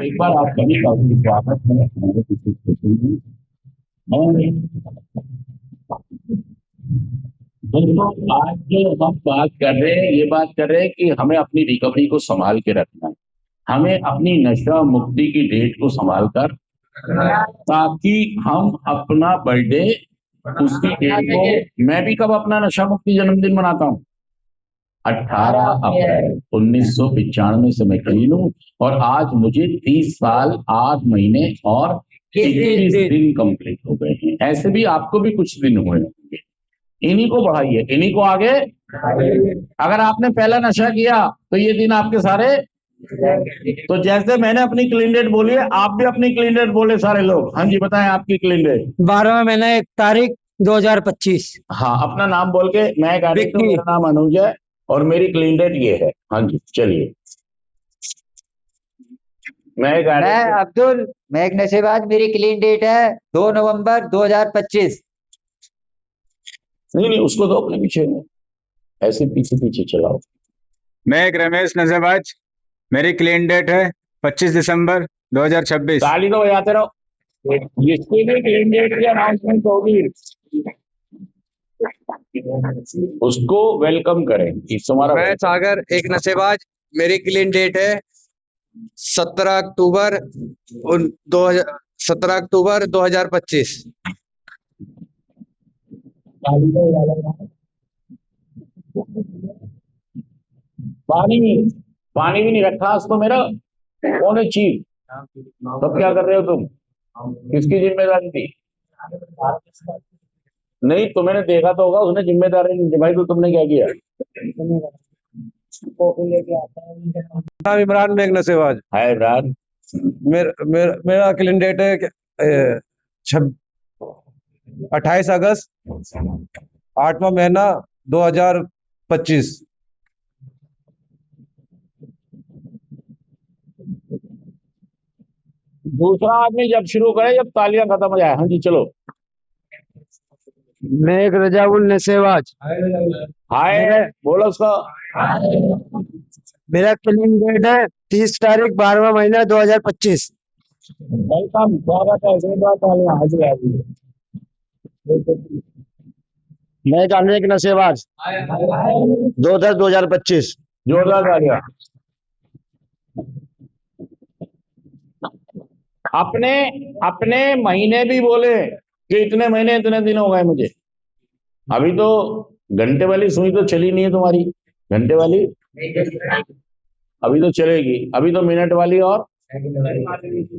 एक बार आप सभी का भी स्वागत है हमारे किसी स्टेशन में। और दोस्तों, आज जो हम बात कर रहे हैं, ये बात कर रहे हैं कि हमें अपनी रिकवरी को संभाल के रखना है। हमें अपनी नशा मुक्ति की डेट को संभाल कर, ताकि हम अपना बर्थडे उसी डेट को, मैं भी कब अपना नशा मुक्ति जन्मदिन मनाता हूँ, 18 अप्रैल 1995 से मैं क्लीन हूँ। और आज मुझे 30 साल 8 महीने और 21 दिन कंप्लीट हो गए हैं। ऐसे भी आपको भी कुछ दिन हुए होंगे। इन्हीं को बढ़ाइए, इन्हीं को आगे। अगर आपने पहला नशा किया तो ये दिन आपके सारे, तो जैसे मैंने अपनी क्लीन डेट बोली है, आप भी अपनी क्लीन डेट बोले सारे लोग। हाँ जी, बताएं आपकी क्लीन डेट। 12वां महीना 1 तारीख 2025। हाँ, अपना नाम बोल के। मैं गाड़ी तो मेरा नाम अनुज है और मेरी क्लीन डेट ये है। हाँ जी, चलिए। मैं अब्दुल, मैं एक नशेबाज, मेरी क्लीन डेट है 2 नवंबर 2025। नहीं, उसको तो अपने पीछे ऐसे पीछे पीछे चलाओ। मैं एक रमेश नशेबाज, मेरी क्लीन डेट है 25 दिसंबर 2026। ताली तो बजाते रहो। जिसकी भी क्लीन डेट की अनाउंसमेंट होगी उसको वेलकम करें। तुम्हारा मैं सागर, एक नशेबाज, मेरी क्लीन डेट है 17 अक्टूबर 2025। पानी पानी भी नहीं रखा उसको मेरा। कौन है चीफ? तब क्या कर रहे हो तुम? किसकी जिम्मेदारी थी? नहीं, तो मैंने देखा तो होगा, उसने जिम्मेदारी नहीं निभाई तो तुमने क्या किया? नाम इमरान, में एक नशेबाज। हाय इमरान। मेरा क्लीन डेट है 28 अगस्त 8वां महीना 2025। दूसरा आदमी जब शुरू करे, जब तालियां खत्म हो जाए। हाँ जी, चलो। मैं एक रजाउल नशेबाज। हाय, बोलो उसका। मेरा क्लीन डेट है 30 तारीख 12वां महीना 2025। वेलकम, स्वागत है। तालियां। हाँ जी, हाँ जी। मैं एक अनेक नशेबाज 2/10/2025। जोरदार तालियां। अपने अपने महीने भी बोले कि इतने महीने इतने दिन हो गए मुझे। अभी तो घंटे वाली सुई तो चली नहीं है तुम्हारी। घंटे वाली अभी तो चलेगी। अभी तो मिनट वाली। और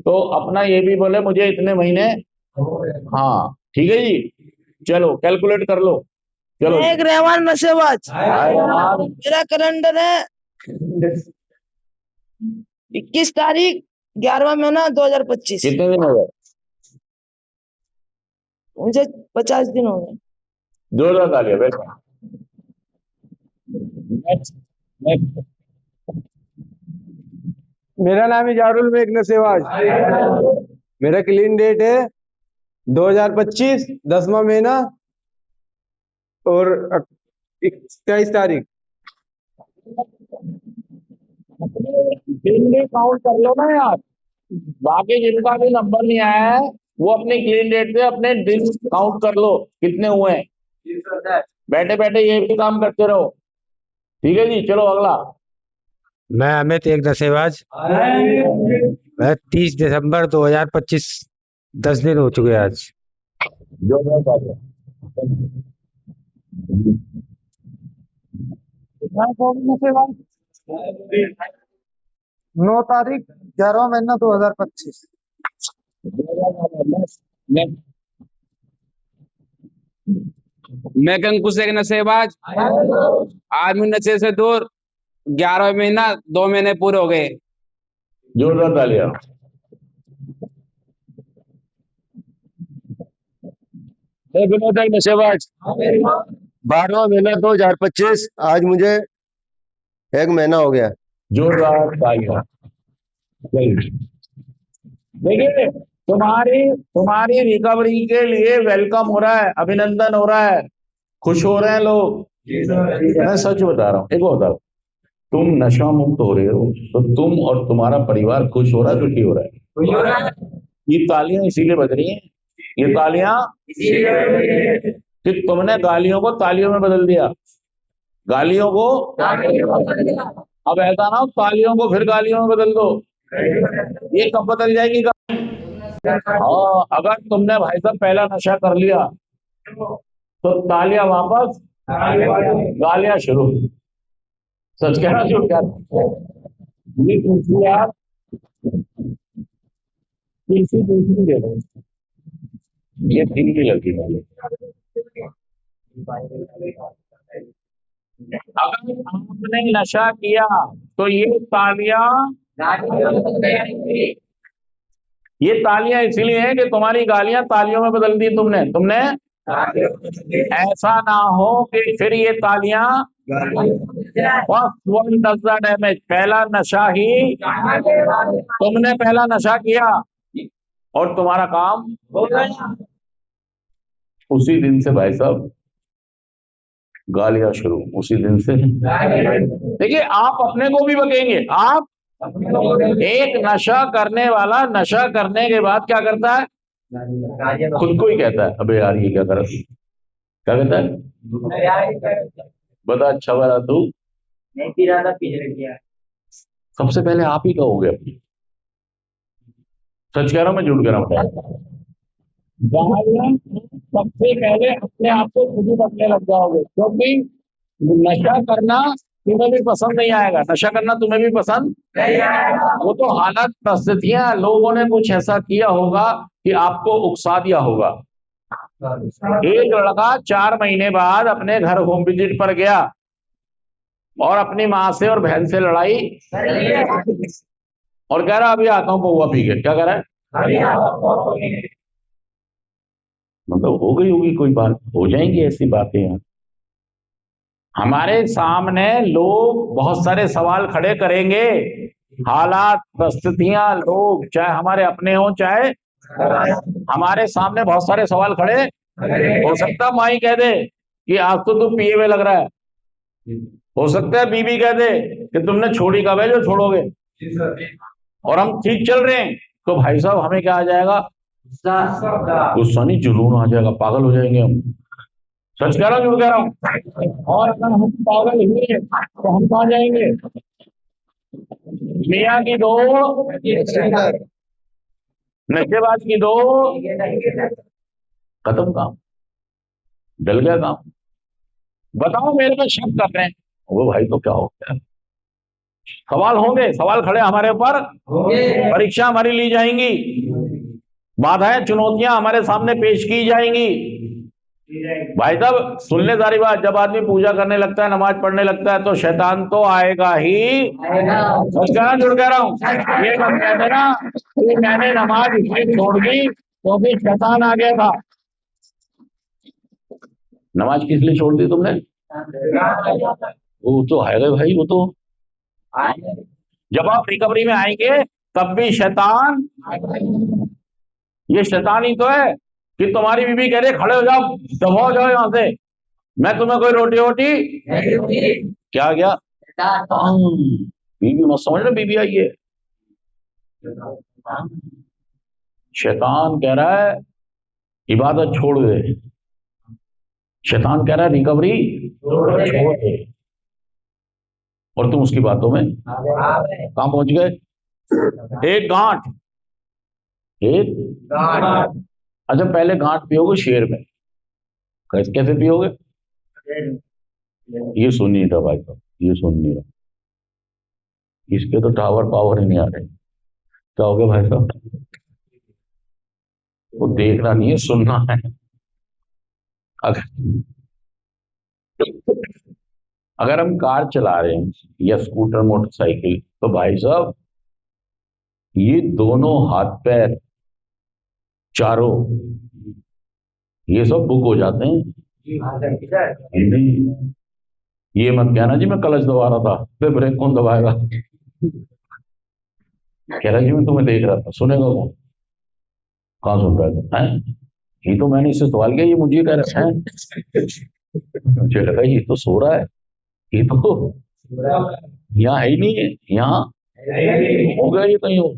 तो अपना ये भी बोले मुझे इतने महीने। हाँ, ठीक है जी। चलो कैलकुलेट कर लो। चलो। एक रहमान नशेबाज। मेरा कैलेंडर है 21 तारीख 11वां महीना 2025। कितने दिन हो गए? मुझे 50 दिन हो गए। जोरदार तालियां। वेलकम। मेरा नाम है जारुल, में एक नशेबाज। मेरा क्लीन डेट है 2025 10वां महीना और 21 तारीख। दिन भी काउंट कर लो ना यार। बाकी जिनका भी नंबर नहीं आया है वो अपनी क्लीन डेट से अपने दिन काउंट कर लो कितने हुए हैं। बैठे बैठे ये भी काम करते रहो। ठीक है जी, चलो अगला। मैं अमित, एक नशेबाज। मैं 30 दिसंबर 2025। 10 दिन हो चुके आज। जो मैं बात है। 9 तारीख 11वां महीना 2025। मैं कंकुश, एक नशेबाज, आदमी नशे से दूर, 11 महीना 2 महीने पूरे हो गए। जोरदार तालियां। विनोद, एक नशेबाज। 12वां महीना 2025। आज मुझे 1 महीना हो गया। जोरदार तालियां। देखिए, तुम्हारी तुम्हारी रिकवरी के लिए वेलकम हो रहा है, अभिनंदन हो रहा है, खुश हो रहे हैं लोग। मैं सच बता रहा हूँ, एक बात बता रहा हूँ। तुम नशा मुक्त हो रहे हो, तो तुम और तुम्हारा परिवार खुश हो रहा है, दुखी हो रहा है? ये तालियां इसीलिए बज रही हैं, ये तालियां कि तुमने गालियों को तालियों में बदल दिया, गालियों को। अब ऐसा ना हो तालियों को फिर गालियों में बदल दो, ये कब बदल जाएगी? हाँ, अगर तुमने भाई साहब पहला नशा कर लिया तो तालियां वापस, गालियां शुरू। सच कह रहा हूं, झूठ कह रहा हूं? ये कुर्सी आप कुर्सी दूसरी दे दो, ये दिन की लगी है। अगर आपने नशा किया तो ये तालियां इसीलिए हैं कि तुम्हारी गालियां तालियों में बदल दी तुमने। ऐसा ना हो कि फिर ये तालियां डैमेज। पहला नशा ही, तुमने पहला नशा किया और तुम्हारा काम हो गया। उसी दिन से भाई साहब गालियां शुरू, उसी दिन से। देखिए, आप अपने को भी बकेंगे। आप एक नशा करने वाला नशा करने के बाद क्या करता है? खुद को ही कहता है, अबे यार ये क्या कर, क्या कहता है? बता, अच्छा वाला तू नहीं पी रहा था, सबसे पहले आप ही कहोगे अपनी। सच कह रहा हूं मैं, झूठ कह रहा हूं? सबसे पहले अपने आप को खुद ही बदलने लग जाओगे, क्योंकि नशा करना तुम्हें भी पसंद नहीं आएगा, नशा करना तुम्हें भी पसंद नहीं आएगा। वो तो हालत, परिस्थितियां, लोगों ने कुछ ऐसा किया होगा कि आपको उकसा दिया होगा। एक लड़का 4 महीने बाद अपने घर होम विजिट पर गया और अपनी माँ से और बहन से लड़ाई और कह रहा अभी आता हूँ पौवा पी के। क्या कह रहा है? मतलब हो गई होगी कोई बात, हो जाएंगी ऐसी बातें यहाँ। हमारे सामने लोग बहुत सारे सवाल खड़े करेंगे, हालात, परिस्थितियां, लोग, चाहे हमारे अपने हों चाहे हमारे सामने बहुत सारे सवाल खड़े। हो सकता है माई कह दे कि आज तो तू पिए हुए लग रहा है, हो सकता है बीबी कह दे कि तुमने छोड़ी कब है जो छोड़ोगे, और हम ठीक चल रहे हैं तो भाई साहब हमें क्या आ जाएगा? गुस्सा नहीं, जुनून आ जाएगा, पागल हो जाएंगे हम। सच कह रहा हूँ, झूठ कह रहा हूँ? और अगर हम पागल हुए तो हम कहाँ जाएंगे? मियाँ की दो, नशेबाज की दो, खत्म काम, डल गया काम। बताओ, मेरे पे शक कर रहे हैं वो भाई, तो क्या हो गया? सवाल होंगे, सवाल खड़े हमारे ऊपर, परीक्षा हमारी ली जाएंगी, बाधाएं, चुनौतियां हमारे सामने पेश की जाएंगी। भाई साहब सुन ले सारी बात, जब आदमी पूजा करने लगता है, नमाज पढ़ने लगता है, तो शैतान तो आएगा ही। सच कह रहा, जुड़ कह रहा हूँ? ये मत कह देना कि मैंने नमाज इसलिए छोड़ दी क्योंकि शैतान आ गया था। नमाज किस लिए छोड़ दी तुमने? वो तो आएगा भाई, वो तो जब आप रिकवरी में आएंगे तब भी शैतान, ये शैतान ही तो है कि तुम्हारी बीबी कह रही खड़े हो जाओ, दबाओ जाओ यहां से, मैं तुम्हें कोई रोटी वोटी क्या गया? बीबी मत समझ रहे, बीबी आई है। शैतान कह रहा है इबादत छोड़ दे, शैतान कह रहा है रिकवरी छोड़ दे, और तुम उसकी बातों में कहां पहुंच गए? एक गांठ, अच्छा पहले गांठ पियोगे शेर में, कैसे पियोगे? ये सुन नहीं रहा भाई साहब, ये सुन नहीं रहा, इसके तो टावर पावर ही नहीं आ रहे। क्या हो गया भाई साहब? वो देखना नहीं है, सुनना है। अगर हम कार चला रहे हैं या स्कूटर, मोटरसाइकिल, तो भाई साहब ये दोनों हाथ पैर चारों ये सब बुक हो जाते हैं। ये मत कहना जी मैं क्लच दबा रहा था, तो ब्रेक कौन दबाएगा? कह रहा जी मैं तुम्हें देख रहा था, सुनेगा कौन? कहाँ सुन रहा है? ये तो मैंने इससे सवाल किया, ये मुझे कह रहा है। मुझे लगा ये तो सो रहा है, ये तो यहाँ है ही नहीं है, यहाँ हो गया ये कहीं और।